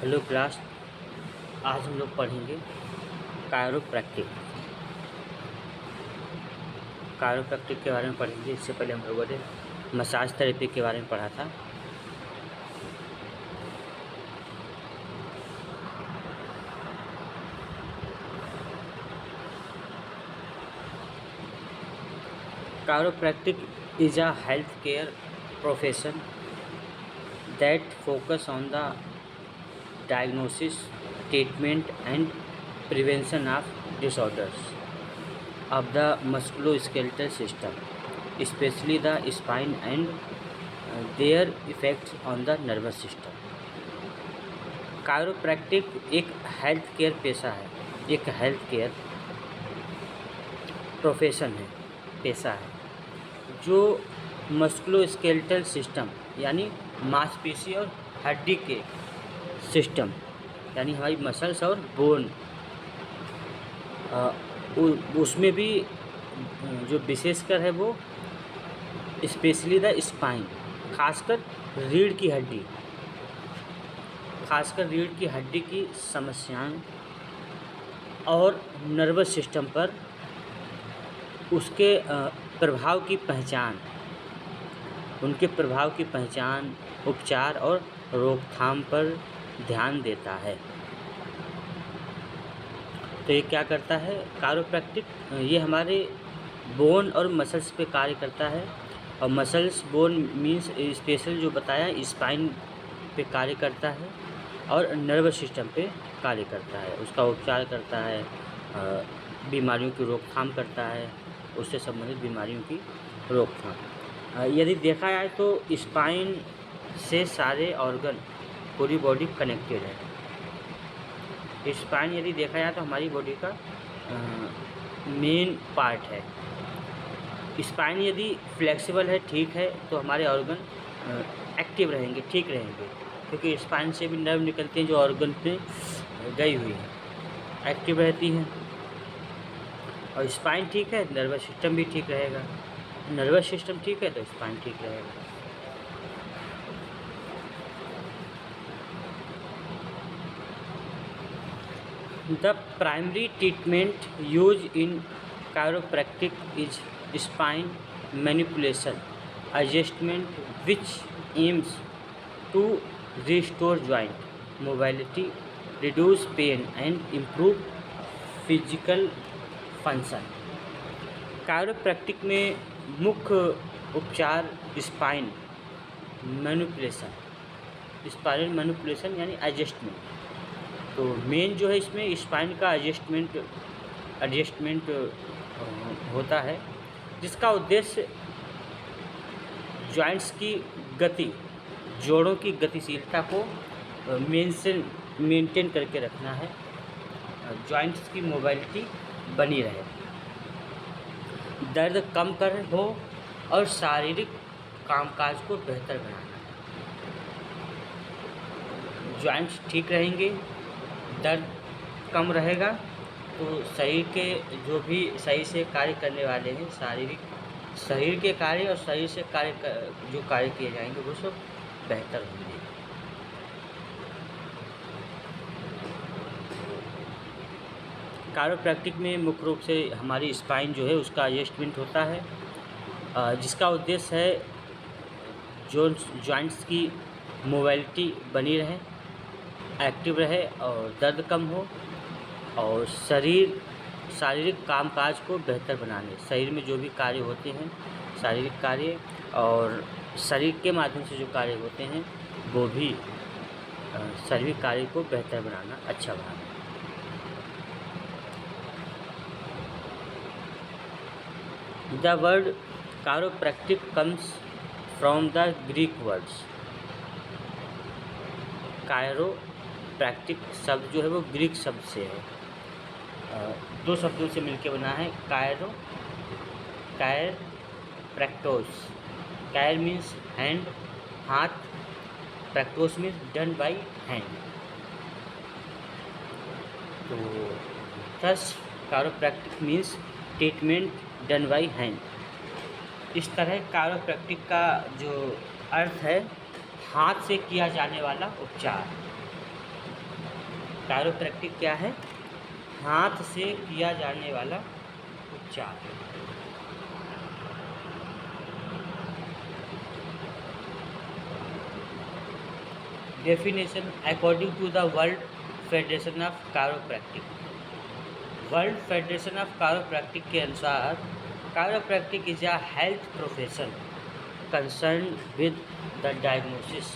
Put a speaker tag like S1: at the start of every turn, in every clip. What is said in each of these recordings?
S1: Hello class. आज हम लोग पढ़ेंगे कायरोप्रैक्टिक। कायरोप्रैक्टिक के बारे में पढ़ेंगे। इससे पहले हम लोगों ने मसाज थेरेपी के बारे में पढ़ा था। Chiropractic is a health care profession that focus on the diagnosis, treatment and prevention of disorders of the musculoskeletal system, especially the spine and their effects on the nervous system. Chiropractic एक health care पेशा है, एक health care profession है, पेशा है जो musculoskeletal system यानी मांसपेशी और हड्डी के सिस्टम यानी हमारी मसल्स और बोन उसमें भी जो विशेषकर है वो स्पेशली द स्पाइन, खासकर रीढ़ की हड्डी, की समस्याएं और नर्वस सिस्टम पर उसके प्रभाव की पहचान, उनके प्रभाव की पहचान, उपचार और रोकथाम पर ध्यान देता है। तो ये क्या करता है कायरोप्रैक्टिक? ये हमारे बोन और मसल्स पे कार्य करता है। और मसल्स बोन मीन्स स्पेशल जो बताया स्पाइन पे कार्य करता है और नर्वस सिस्टम पे कार्य करता है, उसका उपचार करता है, बीमारियों की रोकथाम करता है, उससे संबंधित बीमारियों की रोकथाम। यदि देखा जाए तो स्पाइन से सारे ऑर्गन, पूरी बॉडी कनेक्टेड है। स्पाइन यदि देखा जाए तो हमारी बॉडी का मेन पार्ट है। स्पाइन यदि फ्लेक्सिबल है, ठीक है, तो हमारे ऑर्गन एक्टिव रहेंगे, ठीक रहेंगे, क्योंकि स्पाइन से भी नर्व निकलते हैं जो ऑर्गन पे गई हुई है, एक्टिव रहती हैं। और स्पाइन ठीक है, नर्वस सिस्टम भी ठीक रहेगा, नर्वस सिस्टम ठीक है तो स्पाइन ठीक रहेगा। The primary treatment used in chiropractic is spine manipulation adjustment, which aims to restore joint mobility, reduce pain and improve physical function. Chiropractic में मुख्य उपचार स्पाइन मैनिपुलेशन यानी एडजस्टमेंट। तो मेन जो है इसमें स्पाइन का एडजस्टमेंट होता है, जिसका उद्देश्य जॉइंट्स की गति, जोड़ों की गतिशीलता को मेंटेन करके रखना है, जॉइंट्स की मोबिलिटी बनी रहे, दर्द कम कर हो और शारीरिक कामकाज को बेहतर बनाना है। जॉइंट्स ठीक रहेंगे, दर्द कम रहेगा, तो शरीर के जो भी सही से कार्य करने वाले हैं, शरीर के कार्य और शरीर से जो कार्य किए जाएंगे वो सब बेहतर होंगे। कायरोप्रैक्टिक में मुख्य रूप से हमारी स्पाइन जो है उसका एडजस्टमेंट होता है, जिसका उद्देश्य है जो जॉइंट्स की मोबिलिटी बनी रहे, एक्टिव रहे और दर्द कम हो, और शारीरिक कामकाज को बेहतर बनाने, शरीर में जो भी कार्य होते हैं, शारीरिक कार्य और शरीर के माध्यम से जो कार्य होते हैं वो भी शारीरिक कार्य को बेहतर बनाना, अच्छा बनाना। The word chiropractic comes from the Greek words. Chiropractic शब्द जो है वो ग्रीक शब्द से है, दो शब्दों से मिलकर बना है। कायर प्रैक्टोस। कायर मीन्स हैंड, हाथ, प्रैक्टोस मीन्स डन बाय हैंड। तो thus chiropractic means treatment done by hand. इस तरह कायरोप्रैक्टिक का जो अर्थ है हाथ से किया जाने वाला उपचार। कायरोप्रैक्टिक क्या है? हाथ से किया जाने वाला उपचार। Definition according to the world federation of chiropractic. World federation of chiropractic के अनुसार chiropractic is a health profession concern with the diagnosis,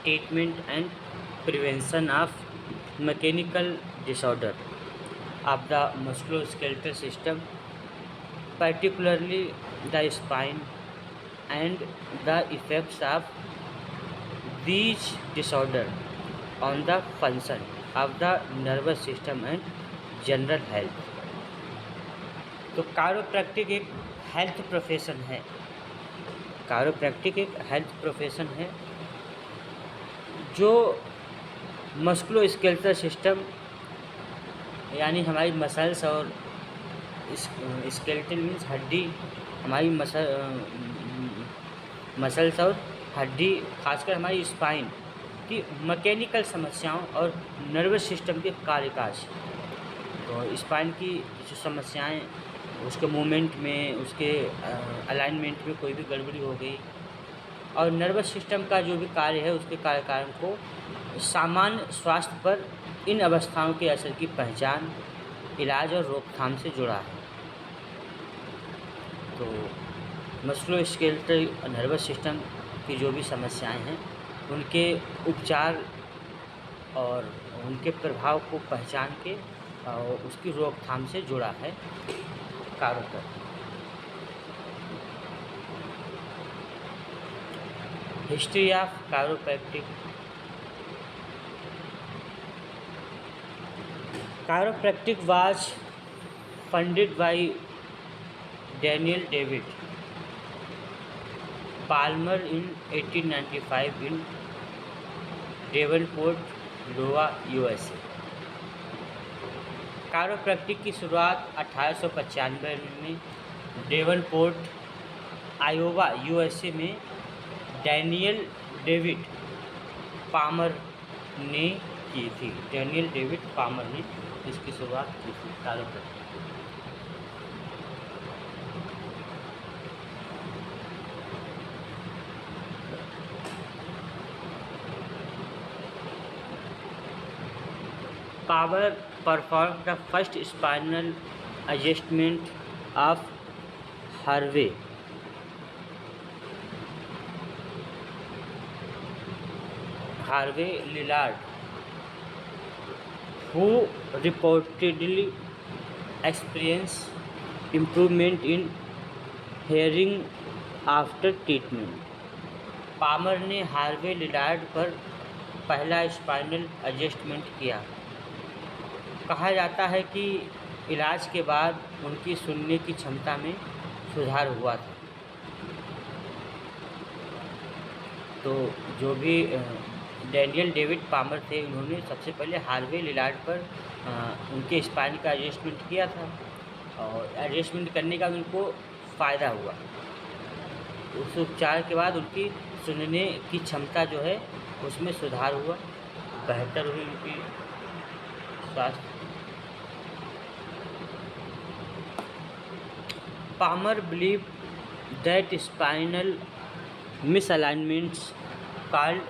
S1: treatment and prevention of mechanical disorder of the musculoskeletal system, particularly the spine, and the effects of these disorder on the function of the nervous system and general health। तो chiropractic एक health profession है। Chiropractic एक health profession है जो musculoskeletal system यानी हमारी muscles और skeletal means हड्डी, हमारी मसल्स और हड्डी, खासकर हमारी स्पाइन की मैकेनिकल समस्याओं और नर्वस सिस्टम के कार्यकाज। तो स्पाइन की जो समस्याएं, उसके मूवमेंट में, उसके अलाइनमेंट में कोई भी गड़बड़ी हो गई, और नर्वस सिस्टम का जो भी कार्य है उसके कार्यकारण को सामान्य स्वास्थ्य पर इन अवस्थाओं के असर की पहचान, इलाज और रोकथाम से जुड़ा है। तो मस्कुलोस्केलेटल नर्वस सिस्टम की जो भी समस्याएं हैं उनके उपचार और उनके प्रभाव को पहचान के और उसकी रोकथाम से जुड़ा है chiropractic. History of chiropractic. Chiropractic was funded by Daniel David Palmer in 1895 in Davenport, Iowa, USA। Chiropractic की शुरुआत 1895 में डेवनपोर्ट, आयोवा, यूएसए में डैनियल डेविड पामर ने की थी। डैनियल डेविड पामर ने इसकी शुरुआत की थी chiropractic. Palmer performed the first spinal adjustment of Harvey Lillard, who reportedly experienced improvement in hearing after treatment। Palmer ने हार्वे लिलार्ड पर पहला स्पाइनल एडजस्टमेंट किया। कहा जाता है कि इलाज के बाद उनकी सुनने की क्षमता में सुधार हुआ था। तो जो भी डैनियल डेविड पामर थे, उन्होंने सबसे पहले हार्वे लिलार्ड पर उनके स्पाइन का एडजस्टमेंट किया था और एडजस्टमेंट करने का उनको फ़ायदा हुआ। उस उपचार के बाद उनकी सुनने की क्षमता जो है उसमें सुधार हुआ, बेहतर हुई उनकी स्वास्थ्य। Palmer believed that spinal misalignments called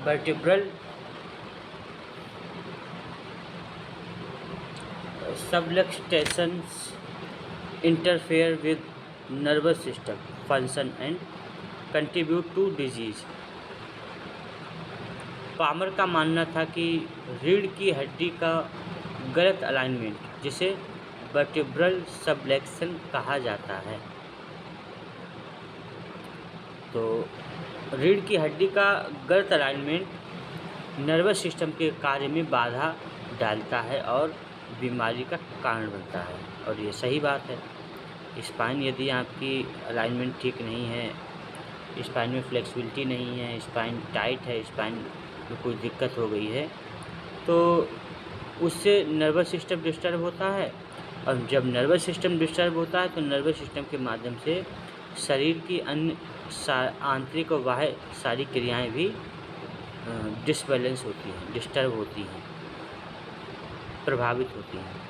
S1: vertebral subluxations interfere with nervous system function and contribute to disease। Palmer का मानना था कि रीढ़ की हड्डी का गलत अलाइनमेंट, जिसे वर्टिब्रल सबलेक्शन कहा जाता है, तो रीढ़ की हड्डी का गलत अलाइनमेंट नर्वस सिस्टम के कार्य में बाधा डालता है और बीमारी का कारण बनता है। और ये सही बात है। स्पाइन यदि आपकी अलाइनमेंट ठीक नहीं है, स्पाइन में फ्लेक्सिबिलिटी नहीं है, स्पाइन टाइट है, स्पाइन में कोई दिक्कत हो गई है, तो उससे नर्वस सिस्टम डिस्टर्ब होता है। और जब नर्वस सिस्टम डिस्टर्ब होता है तो नर्वस सिस्टम के माध्यम से शरीर की अन्य आंतरिक और बाह्य सारी क्रियाएं भी डिसबैलेंस होती हैं, डिस्टर्ब होती हैं। प्रभावित होती हैं।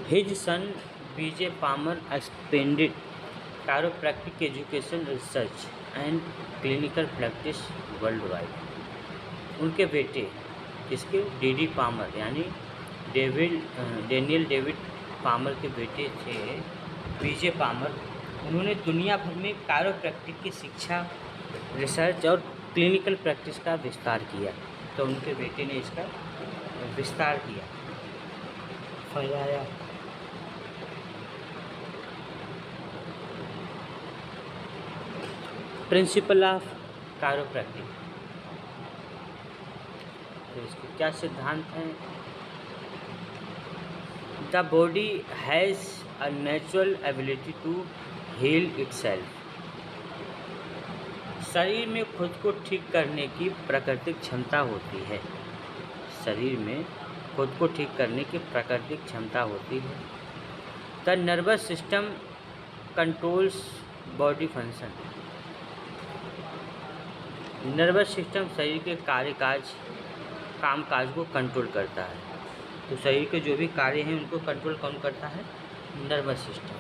S1: His son B.J. Palmer expanded chiropractic education, research and clinical practice worldwide. उनके बेटे जिसके D.D. पामर यानी डेनियल डेविड पामर के बेटे थे B.J. पामर, उन्होंने दुनिया भर में कायरोप्रैक्टिक की शिक्षा, रिसर्च और क्लिनिकल प्रैक्टिस का विस्तार किया। तो उनके बेटे ने इसका विस्तार किया, फैलाया। प्रिंसिपल ऑफ कायरोप्रैक्टिक, तो इसके क्या सिद्धांत हैं? The body has a natural ability to heal itself. शरीर में खुद को ठीक करने की प्राकृतिक क्षमता होती है। शरीर में खुद को ठीक करने की प्राकृतिक क्षमता होती है। The nervous system controls body function. Nervous system शरीर के कामकाज को कंट्रोल करता है। तो शरीर के जो भी कार्य हैं उनको कंट्रोल कौन करता है? Nervous system.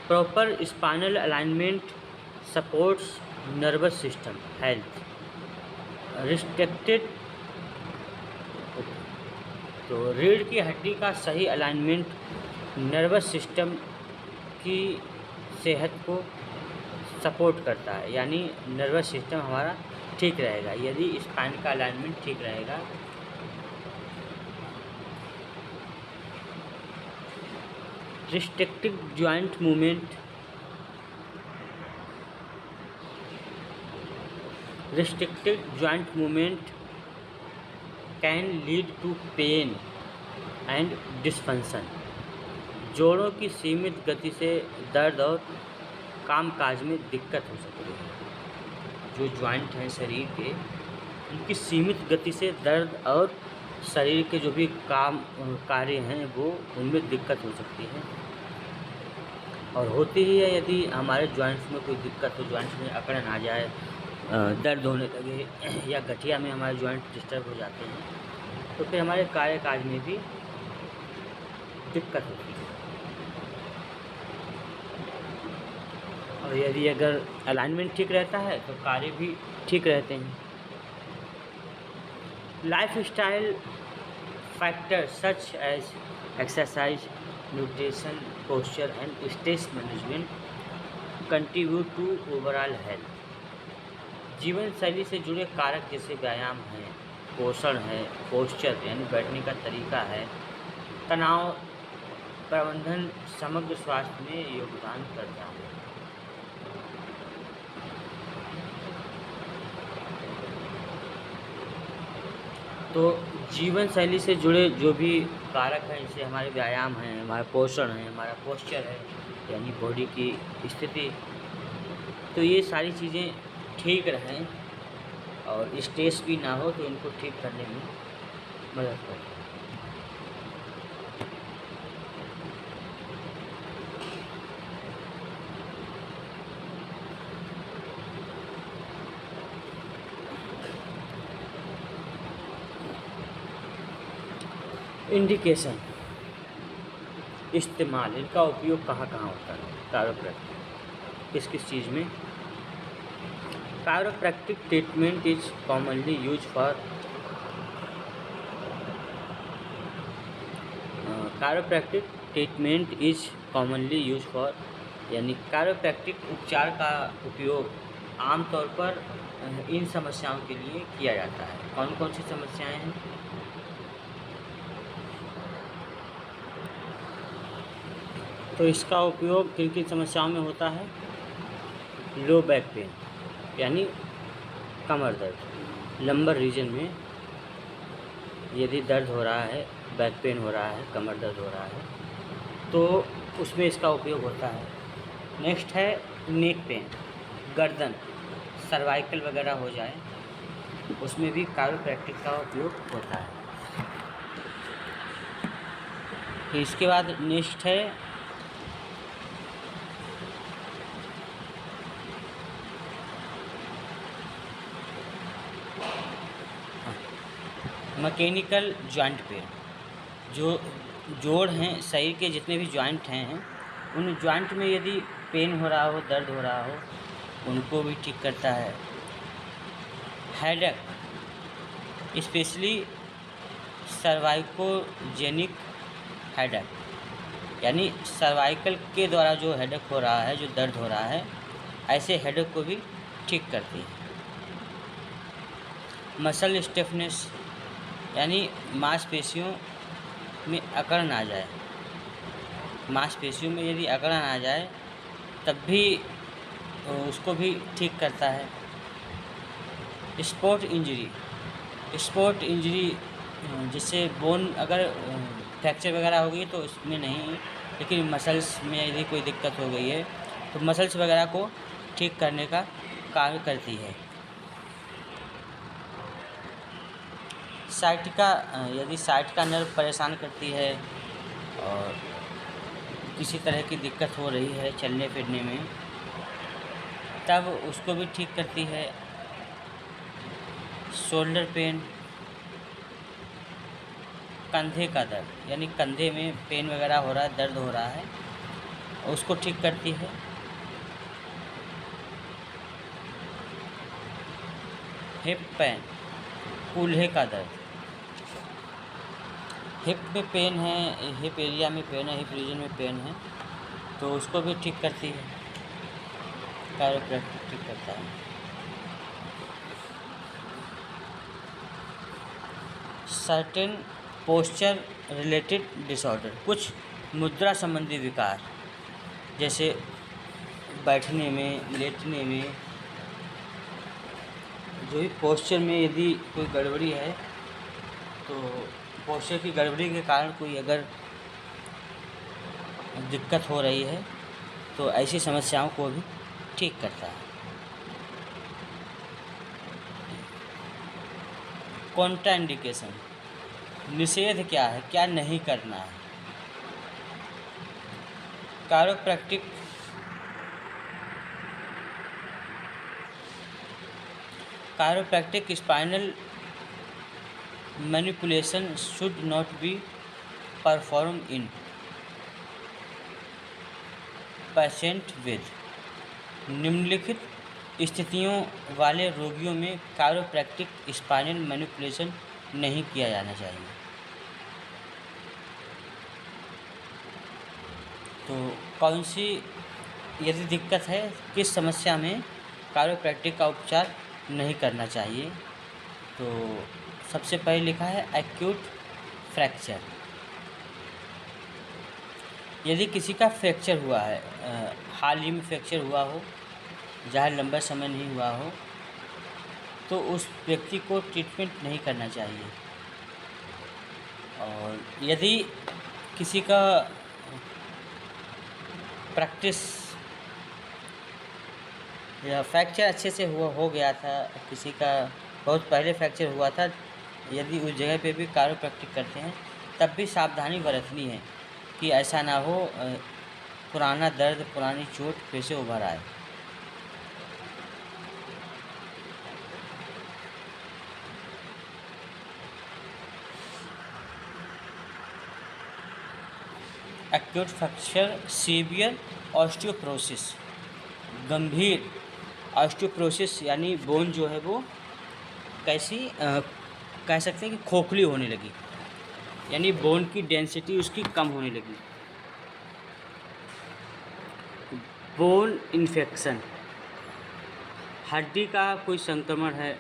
S1: Proper spinal alignment supports nervous system health. Restricted, तो रीढ़ की हड्डी का सही अलाइनमेंट नर्वस सिस्टम की सेहत को सपोर्ट करता है, यानी नर्वस सिस्टम हमारा ठीक रहेगा यदि स्पाइन का अलाइनमेंट ठीक रहेगा। Restricted joint movement, restricted joint movement can lead to pain and dysfunction. जोड़ों की सीमित गति से दर्द और कामकाज में दिक्कत हो सकती है। जो जॉइंट हैं शरीर के, उनकी सीमित गति से दर्द और शरीर के जो भी कार्य हैं वो उनमें दिक्कत हो सकती है, और होती ही है। यदि हमारे जॉइंट्स में कोई दिक्कत हो, जॉइंट्स में अकड़न आ जाए, दर्द होने लगे या गठिया में हमारे जॉइंट डिस्टर्ब हो जाते हैं, तो फिर हमारे कार्यकाज में भी दिक्कत होती है। और यदि अगर अलाइनमेंट ठीक रहता है तो कार्य भी ठीक रहते हैं। Lifestyle factors such as exercise, nutrition, posture and stress management contribute to overall health. जीवन शैली से जुड़े कारक जैसे व्यायाम है, पोषण है, पोस्चर यानी बैठने का तरीका है, तनाव प्रबंधन समग्र स्वास्थ्य में योगदान करता है। तो जीवन शैली से जुड़े जो भी कारक हैं, जैसे हमारे व्यायाम हैं, हमारा पोषण है, हमारा पोस्चर है यानी बॉडी की स्थिति, तो ये सारी चीज़ें ठीक रहें और स्ट्रेस भी ना हो, तो इनको ठीक करने में मदद करती है। इंडिकेशन, इस्तेमाल, इनका उपयोग कहाँ कहाँ होता है? कायरोप्रैक्टिक किस चीज़ में? Chiropractic treatment is commonly use for chiropractic treatment is commonly use for यानी कायरोप्रैक्टिक उपचार का उपयोग आमतौर पर इन समस्याओं के लिए किया जाता है। कौन कौन सी समस्याएं हैं? तो इसका उपयोग किन किन समस्याओं में होता है? लो बैक पेन यानी कमर दर्द, लंबर रीजन में यदि दर्द हो रहा है, बैक पेन हो रहा है, कमर दर्द हो रहा है, तो उसमें इसका उपयोग होता है। नेक्स्ट है नेक पेन, गर्दन, सर्वाइकल वगैरह हो जाए, उसमें भी कायरोप्रैक्टिक का उपयोग होता है। तो इसके बाद नेक्स्ट है मैकेनिकल जॉइंट पेन, जो जोड़ हैं शरीर के जितने भी जॉइंट हैं उन जॉइंट में यदि पेन हो रहा हो, दर्द हो रहा हो, उनको भी ठीक करता है। हेडेक, स्पेशली सर्वाइकोजेनिक हेडेक, यानी सर्वाइकल के द्वारा जो हेडेक हो रहा है, जो दर्द हो रहा है, ऐसे हेडेक को भी ठीक करती है। मसल स्टिफनेस, यानी मांसपेशियों में अकड़ ना जाए, मांसपेशियों में यदि अकड़ आ जाए तब भी उसको भी ठीक करता है। स्पोर्ट इंजरी जिससे बोन अगर फ्रैक्चर वगैरह हो गई तो इसमें नहीं, लेकिन मसल्स में यदि कोई दिक्कत हो गई है तो मसल्स वगैरह को ठीक करने का कार्य करती है। साइटिका, यदि साइटिका नर्व परेशान करती है और किसी तरह की दिक्कत हो रही है चलने फिरने में, तब उसको भी ठीक करती है। शोल्डर पेन, कंधे का दर्द, यानी कंधे में पेन वगैरह हो रहा है, दर्द हो रहा है, उसको ठीक करती है। हिप पेन, कूल्हे का दर्द, हिप में पेन है, हिप एरिया में पेन है, हिप रीजन में पेन है, तो उसको भी ठीक करती है, कायरोप्रैक्टिक ठीक करता है। सर्टेन पोस्चर रिलेटेड डिसऑर्डर, कुछ मुद्रा संबंधी विकार, जैसे बैठने में, लेटने में, जो भी पोस्चर में यदि कोई गड़बड़ी है तो पोस्चर की गड़बड़ी के कारण कोई अगर दिक्कत हो रही है तो ऐसी समस्याओं को भी ठीक करता है। कॉन्ट्राइंडिकेशन, निषेध क्या है, क्या नहीं करना है। Chiropractic spinal manipulation should not be perform in patient with, निम्नलिखित स्थितियों वाले रोगियों में कायरोप्रैक्टिक स्पाइनल मैनिपुलेशन नहीं किया जाना चाहिए। तो कौन सी यदि दिक्कत है, किस समस्या में कायरोप्रैक्टिक का उपचार नहीं करना चाहिए, तो सबसे पहले लिखा है एक्यूट फ्रैक्चर। यदि किसी का फ्रैक्चर हुआ है, हाल ही में फ्रैक्चर हुआ हो, जहाँ लंबा समय नहीं हुआ हो, तो उस व्यक्ति को ट्रीटमेंट नहीं करना चाहिए। और यदि किसी का प्रैक्टिस या फ्रैक्चर अच्छे से हो गया था, किसी का बहुत पहले फ्रैक्चर हुआ था, यदि उस जगह पे भी कायरोप्रैक्टिक करते हैं तब भी सावधानी बरतनी है कि ऐसा ना हो पुराना दर्द, पुरानी चोट फिर से उभर आए। एक्यूट फ्रैक्चर सीवियर ऑस्टियोप्रोसिस, गंभीर ऑस्टियोप्रोसिस, यानी बोन जो है वो कैसी कह सकते हैं कि खोखली होने लगी, यानी बोन की डेंसिटी उसकी कम होने लगी। बोन इन्फेक्शन, हड्डी का कोई संक्रमण है,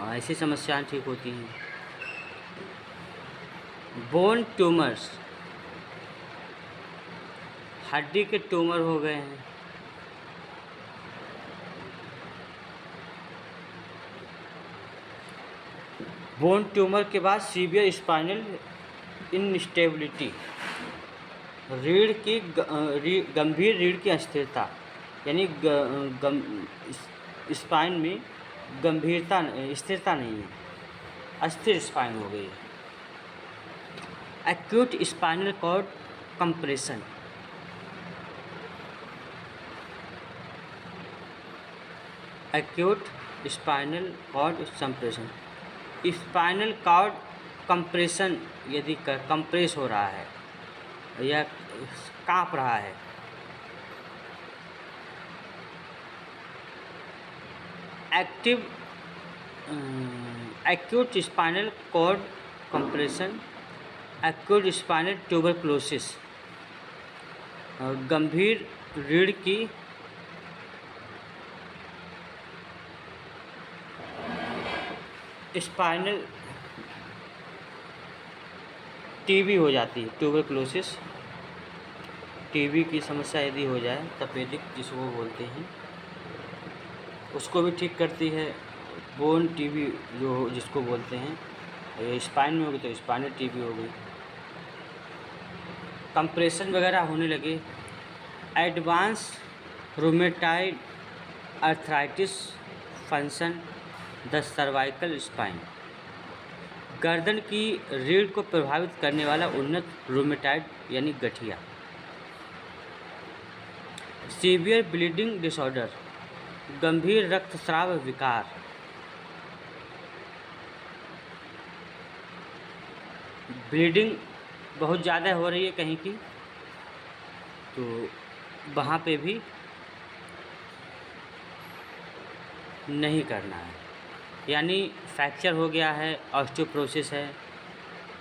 S1: ऐसी समस्याएं ठीक होती हैं। बोन ट्यूमर्स, हड्डी के ट्यूमर हो गए हैं। बोन ट्यूमर के बाद सीवियर स्पाइनल इनस्टेबिलिटी, रीढ़ की गंभीर रीढ़ की अस्थिरता, यानी स्पाइन में गंभीरता, स्थिरता नहीं है, अस्थिर स्पाइन हो गई। Acute spinal cord compression, acute spinal cord compression, spinal cord compression यदि कंप्रेस हो रहा है या काँप रहा है। Acute spinal cord compression, acute spinal tuberculosis, गंभीर रीढ़ की स्पाइनल टीबी हो जाती है। ट्यूबरक्लोसिस टीबी की समस्या यदि हो जाए, तपेदिक जिसको बोलते हैं, उसको भी ठीक करती है। बोन टीबी जो जिसको बोलते हैं, स्पाइन में होगी तो स्पाइनल टीबी हो गई। कंप्रेशन वगैरह होने लगे। Advance rheumatoid arthritis function the cervical spine, गर्दन की रीढ़ को प्रभावित करने वाला उन्नत रूमेटाइड यानी गठिया। सीवियर ब्लीडिंग डिसऑर्डर, गंभीर रक्तस्राव विकार। ब्लीडिंग बहुत ज़्यादा हो रही है कहीं की, तो वहाँ पे भी नहीं करना है। यानी फ्रैक्चर हो गया है, ऑस्टियोपोरोसिस है,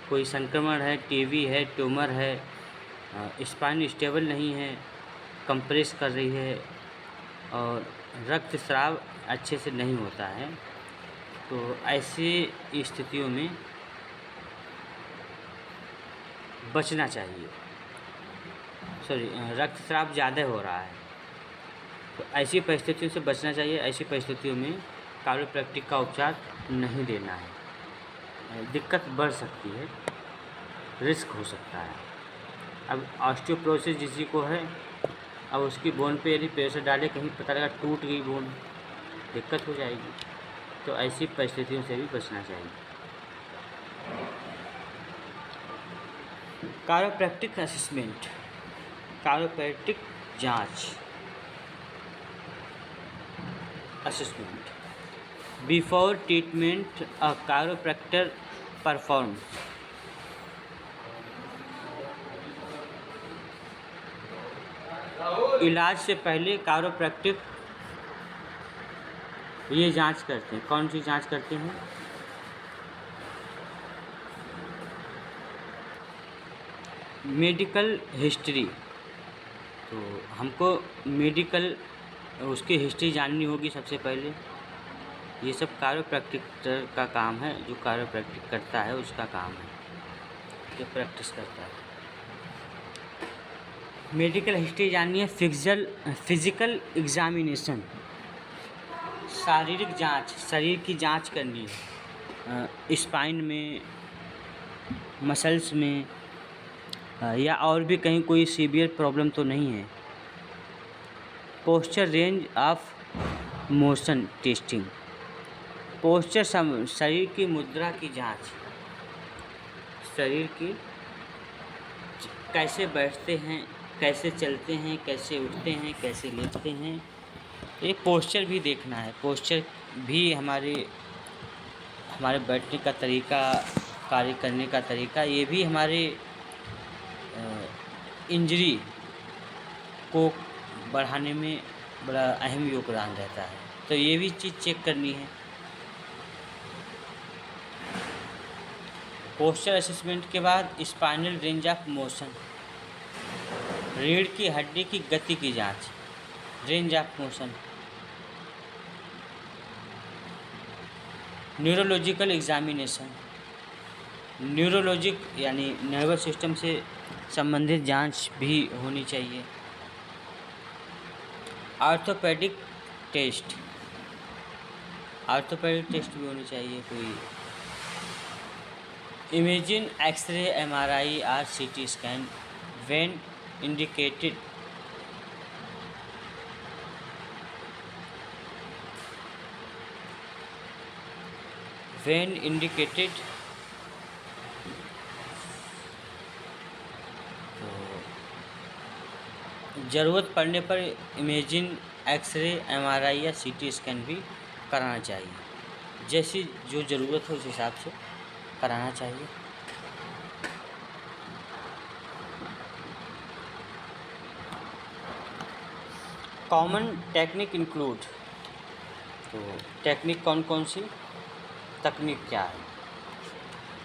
S1: कोई संक्रमण है, टीबी है, ट्यूमर है, स्पाइन स्टेबल नहीं है, कंप्रेस कर रही है और रक्तस्राव अच्छे से नहीं होता है, तो ऐसी स्थितियों में बचना चाहिए। रक्तस्राव ज़्यादा हो रहा है तो ऐसी परिस्थितियों से बचना चाहिए। ऐसी परिस्थितियों में कायरोप्रैक्टिक का उपचार नहीं लेना है, दिक्कत बढ़ सकती है, रिस्क हो सकता है। अब ऑस्टियोपोरोसिस जिसी को है, अब उसकी बोन पे यदि प्रेशर डाले, कहीं पता लगा टूट गई बोन, दिक्कत हो जाएगी। तो ऐसी परिस्थितियों से भी बचना चाहिए। कायरोप्रैक्टिक असेसमेंट, कायरोप्रैक्टिक जांच, असेसमेंट। बिफोर ट्रीटमेंट अ कायरोप्रैक्टर परफॉर्म, इलाज से पहले कायरोप्रैक्टिक ये जांच करते हैं। कौन सी जांच करते हैं? Medical history. तो हमको मेडिकल उसकी हिस्ट्री जाननी होगी सबसे पहले। ये सब कायरोप्रैक्टिकर का काम है, जो कायरोप्रैक्टिक करता है उसका काम है, जो प्रैक्टिस करता है। मेडिकल हिस्ट्री जाननी है। फिजिकल एग्जामिनेशन, शारीरिक जांच, शरीर की जांच करनी है, स्पाइन में, मसल्स में, या और भी कहीं कोई सीवियर प्रॉब्लम तो नहीं है। Posture range of motion testing, posture शरीर की मुद्रा की जांच, शरीर की कैसे बैठते हैं, कैसे चलते हैं, कैसे उठते हैं, कैसे लेटते हैं, ये पोस्चर भी देखना है। पोस्चर भी हमारे बैठने का तरीका, कार्य करने का तरीका, ये भी हमारे इंजरी को बढ़ाने में बड़ा अहम योगदान रहता है। तो ये भी चीज़ चेक करनी है। पोस्चर असेसमेंट के बाद स्पाइनल रेंज ऑफ मोशन, रीढ़ की हड्डी की गति की जांच, range of motion. Neurological examination, neurologic यानी नर्वस सिस्टम से संबंधित जांच भी होनी चाहिए। ऑर्थोपेडिक टेस्ट, ऑर्थोपेडिक टेस्ट भी होनी चाहिए कोई। इमेजिंग, एक्सरे, एमआरआई और CT scan when indicated. When indicated, ज़रूरत पड़ने पर इमेजिंग, एक्सरे, एमआरआई या सीटी स्कैन भी कराना चाहिए। जैसी जो ज़रूरत हो उस हिसाब से कराना चाहिए। कॉमन टेक्निक इंक्लूड, तो टेक्निक कौन कौन सी, तकनीक क्या है।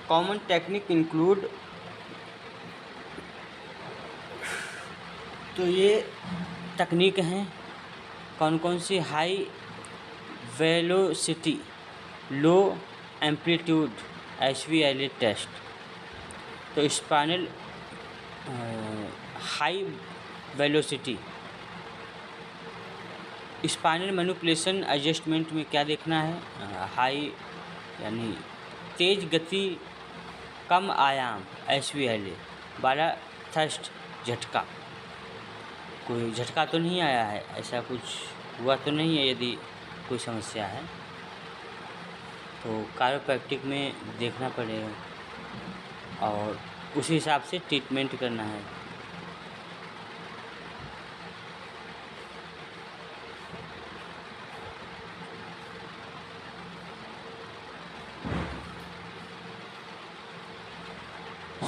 S1: कॉमन टेक्निक इंक्लूड, तो ये तकनीक हैं कौन कौन सी, हाई वेलोसिटी लो एम्पलीट्यूड HVLA टेस्ट, तो spinal high velocity spinal manipulation adjustment में क्या देखना है, हाई यानी तेज गति कम आयाम HVLA वाला थ्रस्ट झटका, कोई झटका तो नहीं आया है, ऐसा कुछ हुआ तो नहीं है, यदि कोई समस्या है तो कायरोप्रैक्टिक में देखना पड़ेगा और उसी हिसाब से ट्रीटमेंट करना है।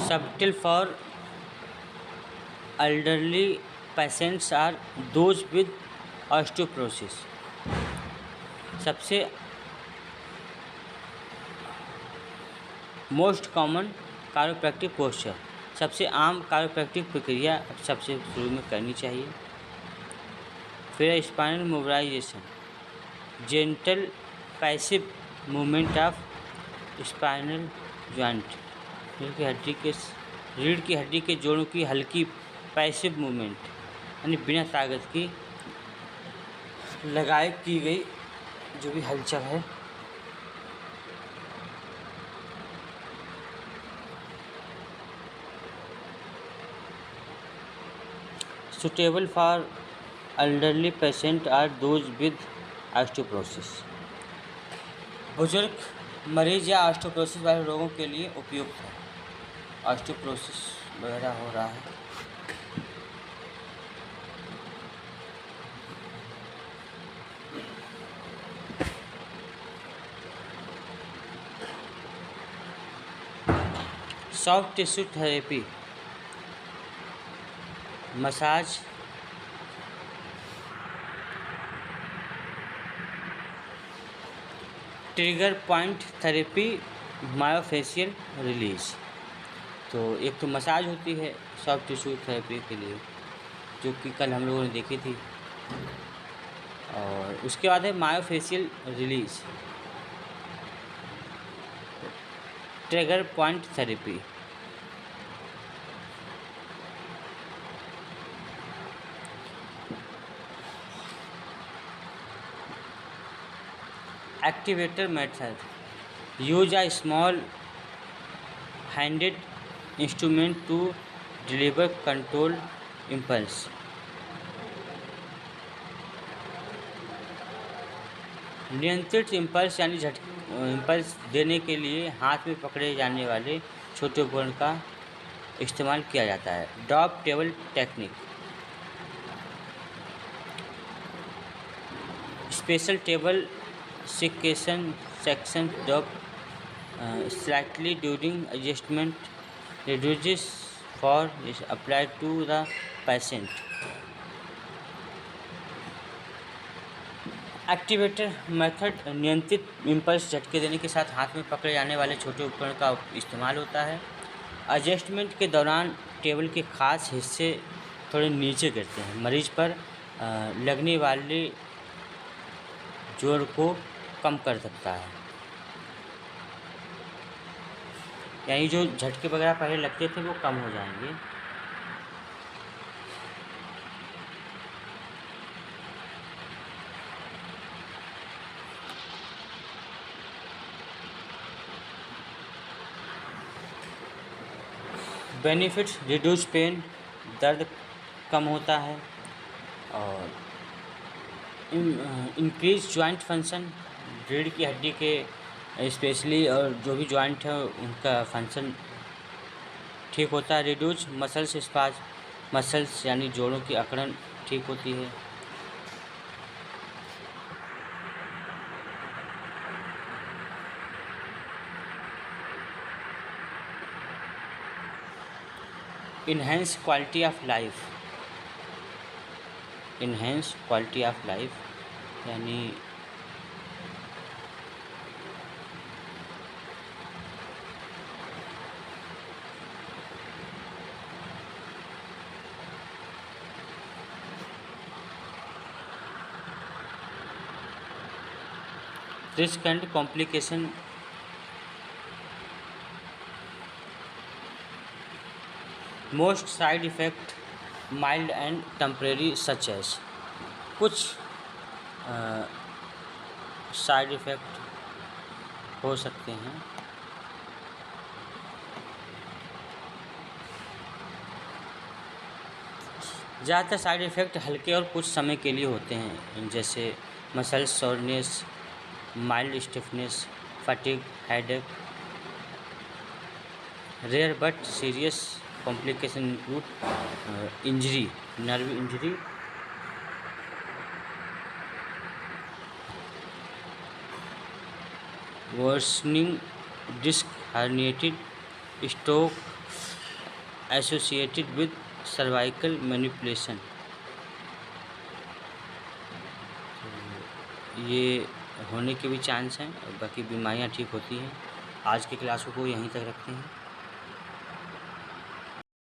S1: Subtle for elderly patients are those with osteoporosis, सबसे मोस्ट कॉमन कायरोप्रैक्टिक पोस्चर, सबसे आम कायरोप्रैक्टिक प्रक्रिया सबसे शुरू में करनी चाहिए। फिर spinal mobilisation, gentle passive movement of spinal joint, रीढ़ की हड्डी के जोड़ों की हल्की पैसिव मूवमेंट यानी बिना ताकत की लगाए की गई जो भी हलचल है। Suitable for elderly patient are those with osteoporosis, बुजुर्ग मरीज या ऑस्टियोपोरोसिस वाले लोगों के लिए उपयुक्त है। ऑस्टियोपोरोसिस वगैरह हो रहा है, soft tissue therapy, massage, trigger point therapy, myofascial release. तो एक तो मसाज होती है सॉफ्ट टिश्यू थेरेपी के लिए जो कि कल हम लोगों ने देखी थी, और उसके बाद है myofascial release, trigger point therapy. Activator method, use a small handed instrument to deliver control impulse, नियंत्रित इम्पल्स यानी इम्पल्स देने के लिए हाथ में पकड़े जाने वाले छोटे उपकरण का इस्तेमाल किया जाता है। Drop table technique, special table section drop slightly during adjustment reduces for is applied to the patient। Activator method, नियंत्रित इम्पल्स झटके देने के साथ हाथ में पकड़े जाने वाले छोटे उपकरण का इस्तेमाल होता है। एडजस्टमेंट के दौरान टेबल के खास हिस्से थोड़े नीचे गिरते हैं, मरीज पर लगने वाले जोर को कम कर सकता है, यानी जो झटके वगैरह पहले लगते थे वो कम हो जाएंगे। बेनिफिट्स, रिड्यूस पेन, दर्द कम होता है, और इंक्रीज जॉइंट फंक्शन, रीढ़ की हड्डी के स्पेशली और जो भी जॉइंट है उनका फंक्शन ठीक होता है। रिड्यूस मसल्स स्पाज, मसल्स यानी जोड़ों की अकड़न ठीक होती है। Enhance quality of life, enhance quality of life यानी risk and complication most side effect mild and temporary such as, कुछ साइड इफ़ेक्ट हो सकते हैं ज़्यादातर साइड इफ़ेक्ट हल्के और कुछ समय के लिए होते हैं, जैसे muscle soreness, mild stiffness, fatigue, headache. Rare but serious complication include injury, nerve injury, worsening disc herniated stroke associated with cervical manipulation। ये होने के भी चांस हैं और बाकी बीमारियां ठीक होती हैं। आज की क्लास को यहीं तक रखते हैं।